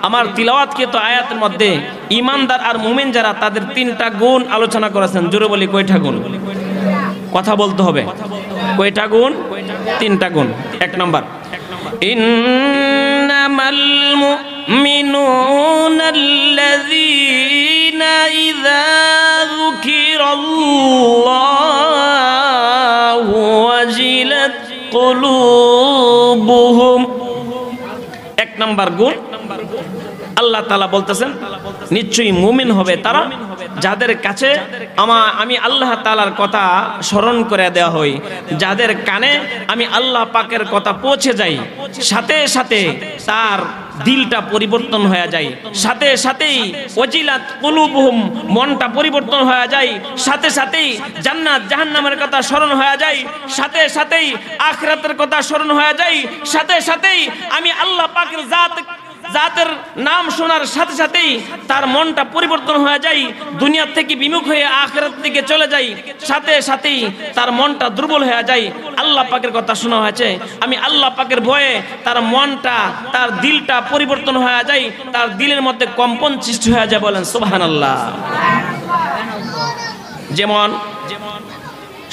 আমার তিলাওয়াতকৃত আয়াতের মধ্যে ঈমানদার আর মুমিন যারা তাদের তিনটা গুণ আলোচনা করেছেন। জোরে বলি কয়টা গুণ? কথা বলতে হবে। কয়টা গুণ? তিনটা গুণ। এক নাম্বার, ইন্নামাল মুমিনুনাল্লাযীনা ইযা যুকিরাল্লাহু ওয়াজিলাত কুলুবুহুম। এক নাম্বার গুণ, আল্লাহ তাআলা বলতেছেন নিশ্চয়ই মুমিন হবে তারা যাদের কাছে আমি আল্লাহ তাআলার কথা স্মরণ করে দেওয়া হই, যাদের কানে আমি আল্লাহ পাকের কথা পৌঁছে যাই, সাথে সাথে তার দিলটা পরিবর্তন হয়ে যায়, সাথে সাথেই ওয়াজিলাত কুলুবুহুম মনটা পরিবর্তন হয়ে যায়, সাথে সাথেই জান্নাত জাহান্নামের কথা স্মরণ হয়ে যায়, সাথে সাথেই আখিরাতের কথা স্মরণ হয়ে যায়, সাথে সাথেই আমি আল্লাহ পাকের জাতের নাম শোনার সাথে সাথেই তার মনটা পরিবর্তন হয়ে যায়, দুনিয়া থেকে বিমুখ হয়ে আখিরাত দিকে চলে যায়, সাথে সাথেই তার মনটা দুর্বল হয়ে যায়। আল্লাহ পাকের কথা শোনা হয়েছে, আমি আল্লাহ পাকের ভয়ে তার মনটা তার দিলটা পরিবর্তন হয়ে যায়, তার দিলের মধ্যে কম্পন সৃষ্টি হয়ে যায়। বলেন সুবহানাল্লাহ। যেমন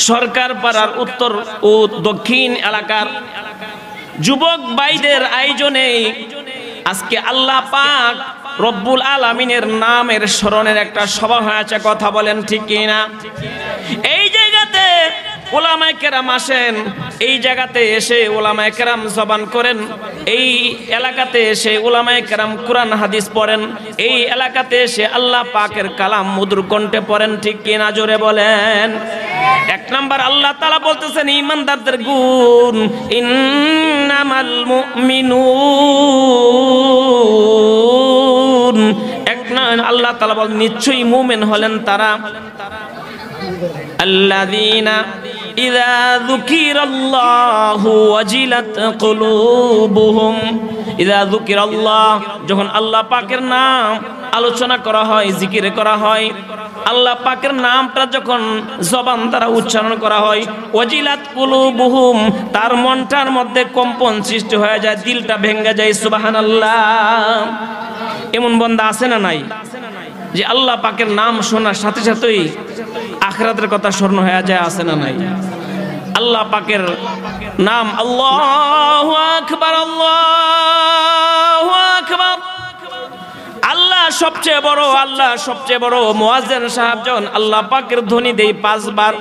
সরকার পাড়ার উত্তর ও দক্ষিণ এলাকার যুবক ভাইদের আয়োজনে আজকে আল্লাহ পাক রব্বুল আলামিনের নামের স্মরণের একটা সভা হয়েছে। কথা বলেন ঠিক কিনা? এই জায়গাতে ওলামায়ে কেরাম আসেন, এই জায়গাতে এসে ওলামায়ে কেরাম জবান করেন, এই এলাকাতে এসে ওলামায়ে কেরাম কোরআন হাদিস পড়েন, এই এলাকাতে এসে আল্লাহ পাকের কালাম মধুর কণ্ঠে পড়েন। ঠিক কিনা? জোরে বলেন। এক নাম্বার আল্লাহ তাআলা বলতেছেন ঈমানদারদের গুণ, ইন্নামাল মুমিনুন। আল্লাহ তাআলা বলেন নিশ্চয়ই মুমিন হলেন তারা আল্লাযীনা ইযা যুকিরাল্লাহু ওয়াজিলাত কুলুবুহুম। ইযা যুকিরাল্লাহ, যখন আল্লাহ পাকের নাম আলোচনা করা হয়, জিকির করা হয়, আল্লাহ পাকের নামটা যখন জবান দ্বারা উচ্চারণ করা হয়, ওয়াজিলাত কুলুবুহুম, তার মনটার মধ্যে কম্পন সৃষ্টি হয়ে যায়, দিলটা ভেঙে যায়। সুবহানাল্লাহ। এমন বান্দা আছে না নাই যে আল্লাহ পাকের নাম শোনার সাথে সাথেই আখিরাতের কথা স্মরণ হয়ে যায়? আছে না নাই? আল্লাহ পাকের নাম আল্লাহু আকবার, আল্লাহু আকবার। আল্লাহ সবচেয়ে বড়, আল্লাহ সবচেয়ে বড়। মুয়াজ্জিন সাহেব যখন আল্লাহ পাকের ধ্বনি দেই 5 বার,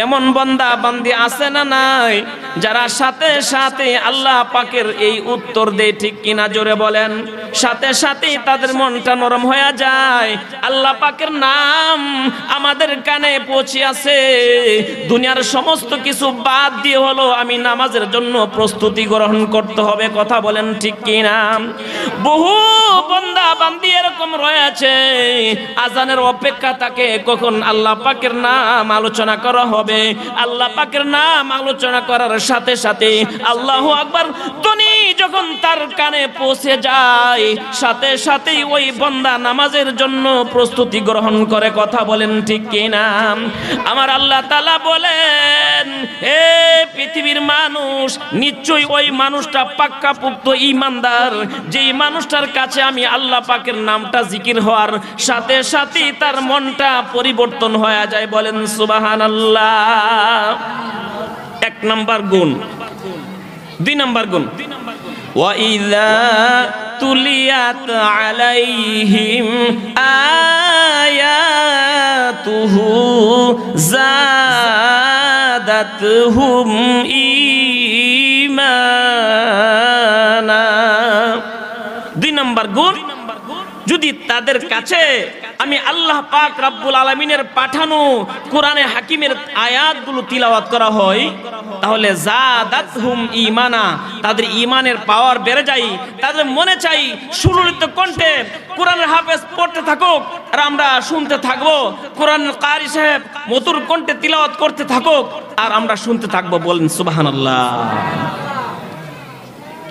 এমন বান্দা বান্দি আছে না নাই যারা সাথে সাথে আল্লাহ পাকের এই উত্তর দেয়? ঠিক কিনা? জোরে বলেন। সাথে সাথে তাদের মনটা নরম হয়ে যায়। আল্লাহ পাকের নাম আমাদের কানে পৌঁছে আছে, দুনিয়ার সমস্ত কিছু বাদ দিয়ে হলো আমি নামাজের জন্য প্রস্তুতি গ্রহণ করতে হবে। কথা বলেন ঠিক কিনা? বহু বান্দা বান্দি এরকম রয়েছে আজানের অপেক্ষা থাকে কখন আল্লাহ পাকের নাম আলোচনা করা হবে। আল্লাহ পাকের নাম আলোচনা করার সাথে সাথে আল্লাহু আকবার ধ্বনি যখন তার কানে পৌঁছে যায়, সাথে সাথেই ওই বান্দা নামাজের জন্য প্রস্তুতি গ্রহণ করে। কথা বলেন ঠিক কিনা? আমার আল্লাহ তাআলা বলেন, হে পৃথিবীর মানুষ, নিশ্চয়ই ওই মানুষটা পাক্কাপোক্ত ঈমানদার, যেই মানুষটার কাছে আমি আল্লাহ পাকের নামটা জিকির হওয়ার সাথে সাথেই তার মনটা পরিবর্তন হয়ে যায়। বলেন সুবহানাল্লাহ। এক নাম্বার গুণ। 2 নাম্বার গুণ, ওয়াইযা তুলিয়াত আলাইহিম আয়াতুহু যাদাতহুম ঈমানা। 2 নাম্বার গুণ, যদি তাদের কাছে আমি আল্লাহ পাক রব্বুল আলামিনের পাঠানো কোরআনে হাকিমের আয়াতগুলো তিলাওয়াত করা হয়, তাহলে যাদাতহুম ঈমানা, তাদের ঈমানের পাওয়ার বেড়ে যায়। তাদের মনে চাই সুললিত কণ্ঠে কোরআনের হাফেজ পড়তে থাকুক আর আমরা শুনতে থাকবো, কোরআনের কারি সাহেব মধুর কণ্ঠে তিলাওয়াত করতে থাকুক আর আমরা শুনতে থাকবো। বলেন সুবহানাল্লাহ।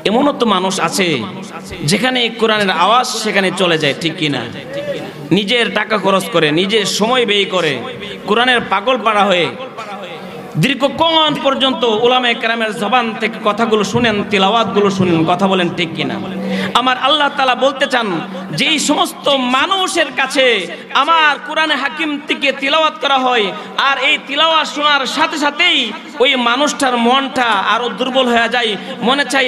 এমনও তো মানুষ আছে যেখানে কোরআনের আওয়াজ সেখানে চলে যায়। ঠিক কিনা? নিজের টাকা খরচ করে, নিজের সময় ব্যয় করে, কোরআনের পাগল পাড়া হয়ে দীর্ঘক্ষণ পর্যন্ত উলামায়ে কেরামের জবান থেকে কথাগুলো শুনেন, তিলাওয়াতগুলো শুনেন। কথা বলেন ঠিক কিনা? আমার আল্লাহ তাআলা বলতে চান, যেই সমস্ত মানুষের কাছে আমার কোরআনে হাকিম থেকে তিলাওয়াত করা হয় আর এই তিলাওয়াত শোনার সাথে সাথেই ওই মানুষটার মনটা আরো দুর্বল হয়ে যায়, মনে চাই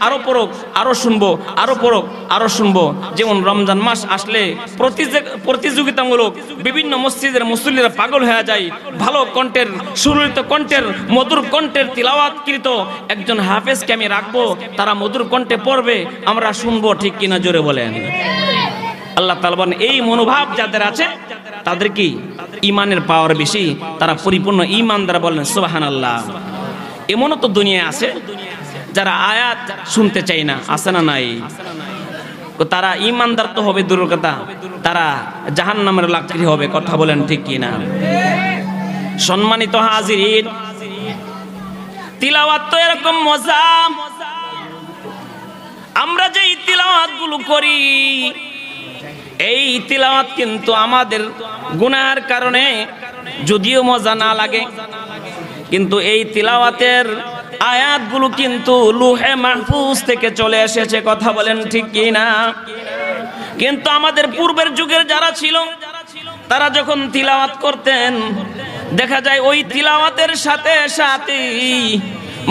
আরো পড়ুক, আরো শুনবো, আরো পড়ুক, আরো শুনবো। যেমন রমজান মাস আসলে প্রতিযোগিতামূলক বিভিন্ন মসজিদের মুসল্লিরা পাগল হয়ে যায়, ভালো কণ্ঠের, সুললিত কণ্ঠের, মধুর কণ্ঠের তিলাওয়াতকৃত একজন হাফেজকে আমি রাখবো, তারা মধুর কণ্ঠে পড়বে, আমরা শুনবো, ঠিক কিনা জোরে বলেন। আল্লাহ তাআলা বলেন এই মনোভাব যাদের আছে তাদের কি ইমানের পাওয়ার বেশি, তারা পরিপূর্ণ ইমানদার, বলেন সুবহানাল্লাহ। এমনও তো দুনিয়ায় আছে যারা আয়াত শুনতে চায় না, আছে না নাই? তারা ইমানদার তো হবে দূরের কথা, তারা জাহান্নামের লাকড়ি হবে, কথা বলেন ঠিক কিনা? সম্মানিত হাজিরিন, তিলাওয়াত তো এরকম মজা, আমরা যে তিলাওয়াত গুলো করি এই তিলাওয়াত কিন্তু আমাদের গুনাহের কারণে যদিও মজা না লাগে, কিন্তু এই তিলাওয়াতের আয়াতগুলো কিন্তু লৌহে মাহফুজ থেকে চলে এসেছে, কথা বলেন ঠিক কিনা? কিন্তু আমাদের পূর্বের যুগের যারা ছিল তারা যখন তিলাওয়াত করতেন দেখা যায় ওই তিলাওয়াতের সাথে সাথে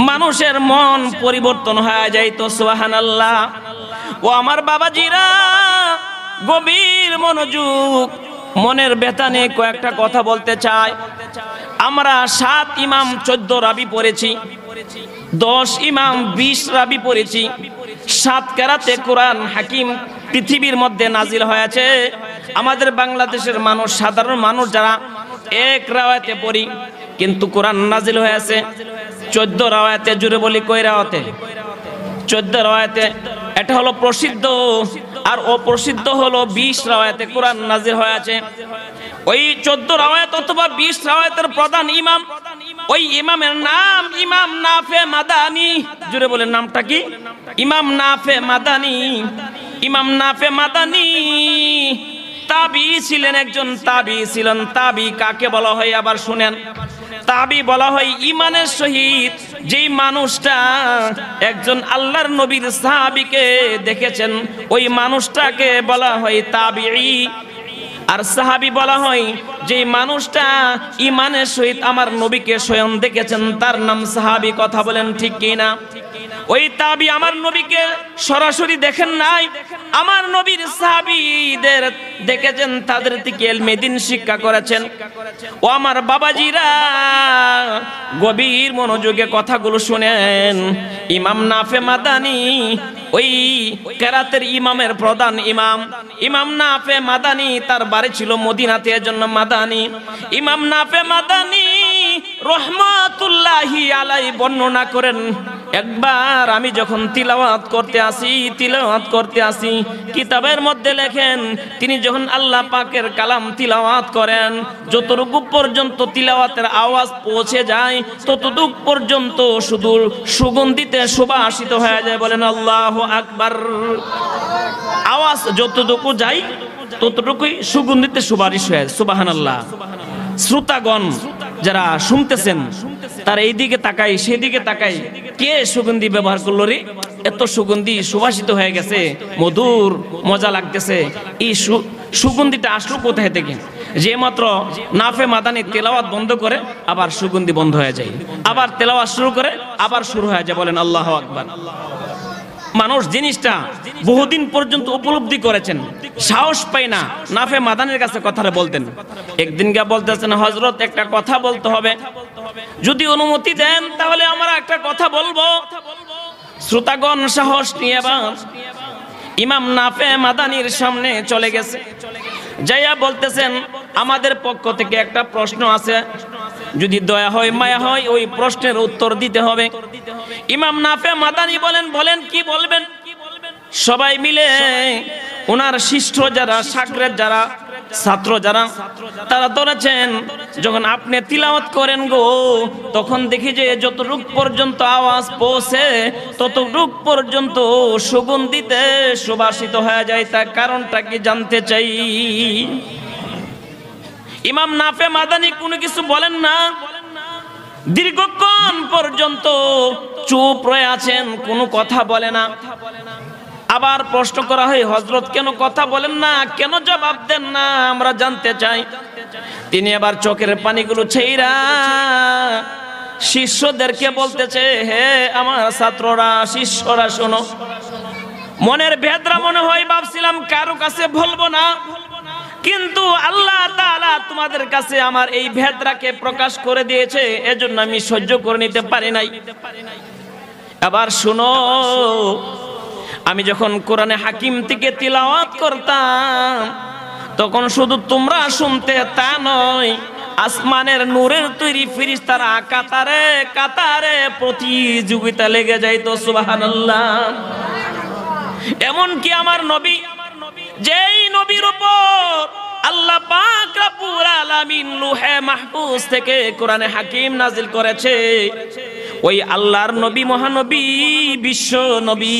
মানুষের মন পরিবর্তন হয়ে যাইত, সুবহানাল্লাহ। ও আমার বাবাজিরা, গভীর মনোযোগ, মনের ব্যথা নিয়ে কয়েকটা কথা বলতে চাই। আমরা 7 ইমাম 14 রাবি পড়েছি, 10 ইমাম 20 রাবি পড়েছি। 7 কেরাতে কোরআন হাকিম পৃথিবীর মধ্যে নাজিল হয়েছে। আমাদের বাংলাদেশের মানুষ, সাধারণ মানুষ যারা এক রাওয়াতে পড়ি, কিন্তু কোরআন নাজিল হয়েছে 14 রাওয়াতে। জুড়ে বলি কয় রাওয়াতে? 14 রাওয়াতে। এটা হলো প্রসিদ্ধ, আর অপ্রসিদ্ধ হলো 20 রাওয়াতে কোরআন নাজিল হয়েছে। ওই 14 রাওয়াত অথবা 20 রাওয়াতের প্রধান ইমাম, ওই ইমামের নাম ইমাম নাফে মাদানী। জুড়ে বলেন নামটা কি? ইমাম নাফে মাদানী। ইমাম নাফে মাদানী তাবি ছিলেন, একজন তাবি ছিলেন। তাবি কাকে বলা হয় আবার শুনেন? তাবি বলা হয় ইমানের সহিত যেই মানুষটা একজন আল্লাহর নবীর সাহাবীকে দেখেছেন, ওই মানুষটাকে বলা হয় তাবিঈ। আর সাহাবী বলা হয় যেই মানুষটা ইমানের সহিত আমার নবীকে স্বয়ং দেখেছেন, তার নাম সাহাবী, কথা বলেন ঠিক কিনা? ওই তাবি আমার নবীকে সরাসরি দেখেন নাই, আমার নবীর সাহাবীদের দেখেছেন, তাদের থেকে ইলমে দ্বীন শিক্ষা করেছেন। ও আমার বাবাজিরা, গভীর মনোযোগে কথাগুলো শুনেন। ইমাম নাফে মাদানী ওই কেরাতের ইমামের প্রধান ইমাম। ইমাম নাফে মাদানী তার বাড়ি ছিল মদিনাতে, এজন্য মাদানী। ইমাম নাফে মাদানী রহমাতুল্লাহি আলাইহি বর্ণনা করেন, একবার আমি যখন তিলাওয়াত করতে আসি, কিতাবের মধ্যে লেখেন তিনি যখন আল্লাহ পাকের কালাম তিলাওয়াত করেন, যতটুকু পর্যন্ত তিলাওয়াতের আওয়াজ পৌঁছে যায় ততটুকু পর্যন্ত শুধু সুগন্ধিতে সুবাসিত হয়ে যায়। বলেন আল্লাহু আকবার। আওয়াজ যতটুকু যায় ততটুকুই সুগন্ধিতে সুবারিশ হয়ে, সুবহানাল্লাহ। শ্রোতাগণ যারা শুনতেছেন তারা এইদিকে তাকাই সেদিকে তাকাই, কে সুগন্ধি ব্যবহার করলো রে? এত সুগন্ধি সুবাসিত হয়ে গেছে, মধুর, মজা লাগতেছে। এই সুগন্ধিটা আসলো কোথায় থেকে? যে মাত্র নাফে মাদানী তেলাওয়াত বন্ধ করে আবার সুগন্ধি বন্ধ হয়ে যায়, আবার তেলাওয়াত শুরু করে আবার শুরু হয়ে যায়। বলেন আল্লাহু আকবার। মানুষ জিনিসটা বহুদিন পর্যন্ত উপলব্ধি করেছেন, সাহস পায় না নাফে মাদানের কাছে কথাটা বলতেন। একদিন গিয়ে বলতেছেন, হযরত একটা কথা বলতে হবে, যদি অনুমতি দেন তাহলে আমরা একটা কথা বলবো। শ্রোতাগণ সাহস নিয়ে ইমাম নাফে মাদানির সামনে চলে গেছে, যাইয়া বলতেছেন, আমাদের পক্ষ থেকে একটা প্রশ্ন আছে, যদি দয়া হয় মায়া হয় ওই প্রশ্নের উত্তর দিতে হবে। ইমাম নাফে মাদানী বলেন কি বলবেন? সবাই মিলে ওনার শিষ্য যারা, শাগরেদ যারা, ছাত্র যারা, তারা ধরেছেন যখন আপনি তিলাওয়াত করেন গো, তখন দেখি যে যতটুক পর্যন্ত আওয়াজ পৌঁছে ততটুক পর্যন্ত সুগন্ধিতে সুবাসিত হয়ে যায়, তার কারণটা কি জানতে চাই। ইমাম নাফে মাদানী কোনো কিছু বলেন না, দীর্ঘক্ষণ পর্যন্ত চুপ রয়ে আছেন, কোনো কথা বলে না। আবার প্রশ্ন করা হয়, হযরত কেন কথা বলেন না, কেন জবাব দেন না, আমরা জানতে চাই। তিনি আবার চোখের পানিগুলো ছেইরা শিষ্যদেরকে বলতেছে, হে আমার ছাত্ররা, শিষ্যরা শোনো। মনের ভেদরা মনে হয় ভাবছিলাম কারো কাছে বলবো না, কিন্তু আল্লাহ তাআলা তোমাদের কাছে আমার এই ভেদরাকে প্রকাশ করে দিয়েছে, এজন্য আমি সহ্য করে নিতে পারি নাই। আবার শুনো, আমি যখন কোরআনে হাকিম থেকে তিলাওয়াত করতাম তখন শুধু তোমরা শুনতে তা নয়, আসমানের নূরের তৈরি ফেরেশতারা কাতারে কাতারে প্রতিযোগিতা লেগে যাইতো। সুবহানাল্লাহ। এমন কি আমার নবী, যেই নবীর উপর আল্লাহ পাক রব্বুল আলামিন লৌহে মাহফুজ থেকে কোরআনে হাকিম নাজিল করেছে, ওই আল্লাহর নবী, মহানবী, বিশ্ব নবী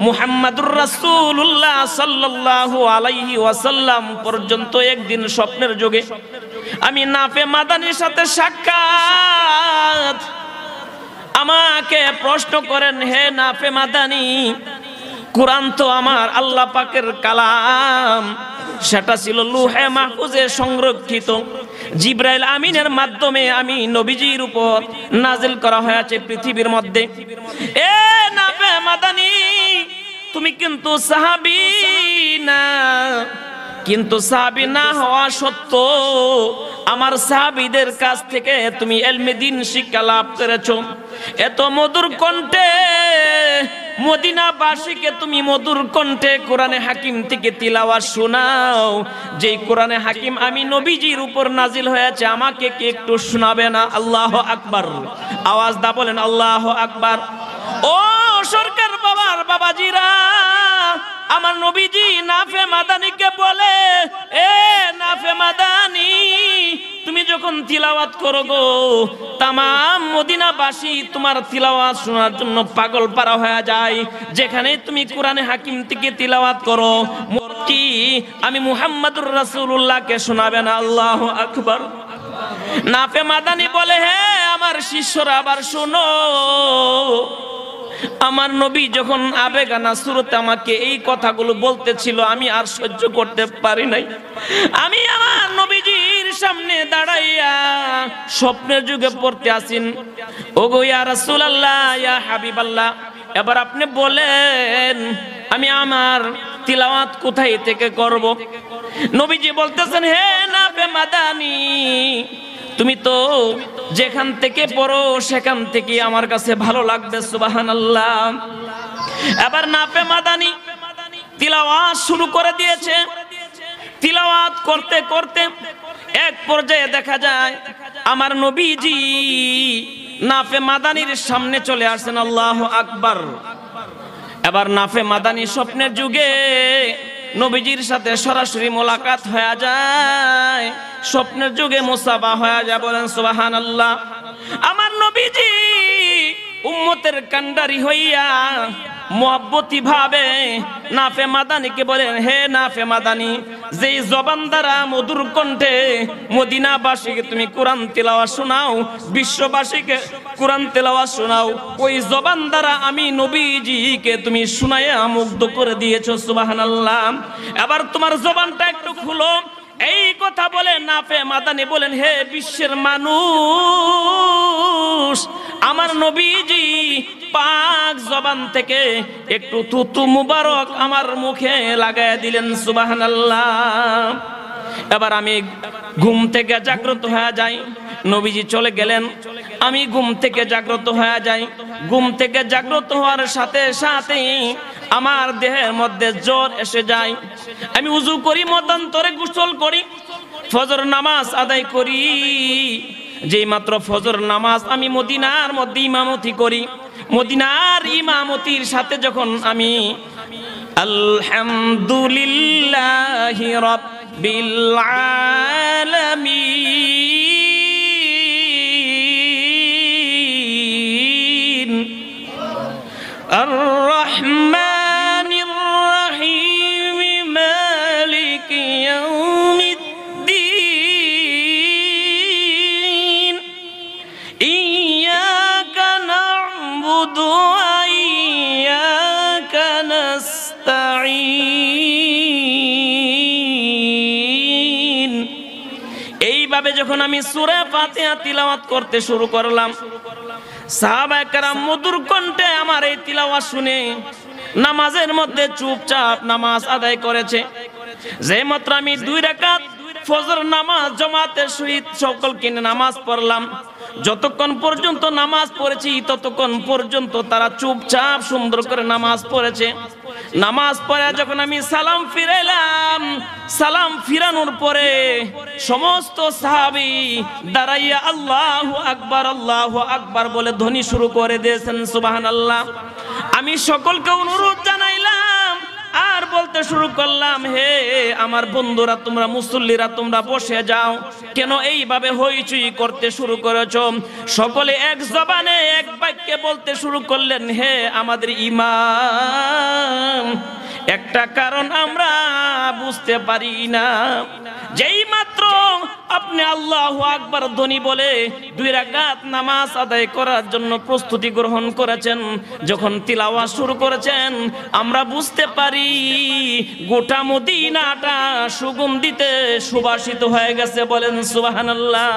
মুহাম্মাদুর রাসূলুল্লাহ সাল্লাল্লাহু আলাইহি ওয়াসাল্লাম পর্যন্ত একদিন স্বপ্নের যুগে আমি নাফে মাদানির সাথে সাক্ষাৎ। আমাকে প্রশ্ন করেন, হে নাফে মাদানি, কোরআন তো আমার আল্লাহ পাকের কালাম, সেটা ছিল লৌহে মাহফুজে সংরক্ষিত, জিবরাইল আমিনের মাধ্যমে আমি নবীজির উপর নাজিল করা হয়েছে পৃথিবীর মধ্যে। এ নাফে মাদানি, তুমি কিন্তু সাহাবী না, কিন্তু সাহাবী না হওয়া সত্ত্বেও আমার সাহাবীদের কাছ থেকে তুমি ইলমে দ্বীন শিক্ষা লাভ করেছো। এত মধুর কণ্ঠে মদিনাবাসীকে তুমি মধুর কণ্ঠে কোরআনে হাকিম থেকে তিলাওয়াত শোনাও, যেই কোরআনে হাকিম আমি নবীজির উপর নাজিল হয়েছে, আমাকে কি একটু শোনাবে না? আল্লাহু আকবার। আওয়াজ দা বলেন আল্লাহু আকবার। ও সরকার বাবার বাবাজিরা, আমার নবীজি নাফে মাদানিকে বলে, এ নাফে মাদানি, তুমি যখন তিলাওয়াত করো গো, তামাম মদিনাবাসী তোমার তিলাওয়াত শোনার জন্য পাগল পারা হয়ে যায়। যেখানে তুমি কোরআনে হাকিম থেকে তিলাওয়াত করো, কি আমি মুহাম্মাদুর রাসূলুল্লাহকে শোনাবে না? আল্লাহু আকবার। নাফে মাদানি বলে, হে আমার শিষ্যরা, আবার শোনো, আমার নবী যখন আবেগানা সুরতে আমাকে এই কথাগুলো বলতেছিল, আমি আর সহ্য করতে পারি নাই। আমি আমার নবীজির সামনে দাঁড়াইয়া স্বপ্নের যুগে পড়তে আসিন, ওগো ইয়া রাসূলুল্লাহ, ইয়া হাবিবাল্লাহ, এবার আপনি বলেন আমি আমার তিলাওয়াত কোথায় থেকে করব? নবীজি বলতেছেন, হে নাফে মাদানি, তুমি তো যেখান থেকে পড়ো সেখান থেকে আমার কাছে ভালো লাগবে। সুবহানাল্লাহ। এবার নাফে মাদানি তিলাওয়াত শুরু করে দিয়েছে। তিলাওয়াত করতে করতে এক পর্যায়ে দেখা যায় আমার নবীজি নাফে মাদানির সামনে চলে আসেন। আল্লাহু আকবার। এবার নাফে মাদানি স্বপ্নের যুগে নবীজির সাথে সরাসরি মোলাকাত হয়ে যায়, স্বপ্নের যুগে মুসাফা হয়ে যায়। বলেন সুবহানাল্লাহ। আমার নবীজি উম্মতের কান্ডারি হইয়া মুহাব্বতি ভাবে নাফে মাদানিকে বলেন, হে নাফে মাদানি, যেই জবান দ্বারা মধুর কণ্ঠে মদিনাবাসীকে তুমি কোরআন তিলাওয়াত শোনাও, বিশ্ববাসীকে কোরআন তিলাওয়াত শোনাও, ওই জবান দ্বারা আমি নবীজিকে তুমি শুনাইয়া মুগ্ধ করে দিয়েছো। সুবহানাল্লাহ। এবার তোমার জবানটা একটু খুলো। এই কথা বলে নাফে মাদানি বলেন, হে বিশ্বের মানুষ, আমার নবীজি পাক জবান থেকে একটু তুতু মুবারক আমার মুখে লাগায় দিলেন। সুবহানাল্লাহ। এবার আমি ঘুম থেকে জাগ্রত হয়ে যাই, নবীজি চলে গেলেন, আমি ঘুম থেকে জাগ্রত হয়ে যাই। ঘুম থেকে জাগ্রত হওয়ার সাথে সাথেই আমার দেহের মধ্যে জ্বর এসে যায়। আমি উযু করি, মতান্তরে গোসল করি, ফজর নামাজ আদায় করি। যেই মাত্র ফজর নামাজ আমি মদিনার মধ্যে ইমামতি করি, মদিনার ইমামতির সাথে যখন আমি আলহামদুলিল্লাহি রাব্বিল আলামিন আর রহমানির রহিম মালিকি ইয়াউমিদ্দিন ইয়্যাকা না'বুদু ওয়া ইয়্যাকা নাস্তাঈন এইভাবে যখন আমি সূরা ফাতিহা তিলাওয়াত করতে শুরু করলাম, সাহাবায়ে কেরাম মধুর কণ্ঠে আমার এই তিলাওয়াত শুনে নামাজের মধ্যে চুপচাপ নামাজ আদায় করেছে। যে মাত্র আমি 2 রাকাত ফজর নামাজ জামাতের সহিত সকলকে নামাজ পড়লাম, যতক্ষণ পর্যন্ত নামাজ পড়েছি ততক্ষণ পর্যন্ত তারা চুপচাপ সুন্দর করে নামাজ পড়েছে। নামাজ পড়ে যখন আমি সালাম ফিরাইলাম, সালাম ফিরানোর পরে সমস্ত সাহাবী দাঁড়াইয়া আল্লাহু আকবার বলে ধ্বনি শুরু করে দিয়েছেন সুবহানাল্লাহ। আমি সকলকে অনুরোধ জানাইলাম আর বলতে শুরু করলাম, হে আমার বন্ধুরা, তোমরা মুসল্লিরা তোমরা বসে যাও, কেন এইভাবে হইচই করতে শুরু করেছো? সকলে এক জবানে এক বাক্যে বলতে শুরু করলেন, হে আমাদের ইমাম, একটা কারণ আমরা বুঝতে পারি না। যেই মাত্র আপনি আল্লাহু আকবার ধ্বনি বলে 2 রাকাত নামাজ আদায় করার জন্য প্রস্তুতি গ্রহণ করেছেন, যখন তিলাওয়াত শুরু করেছেন, আমরা বুঝতে পারি গোটা মদিনাটা সুগন্ধিতে সুবাসিত হয়ে গেছে। বলেন সুবহানাল্লাহ।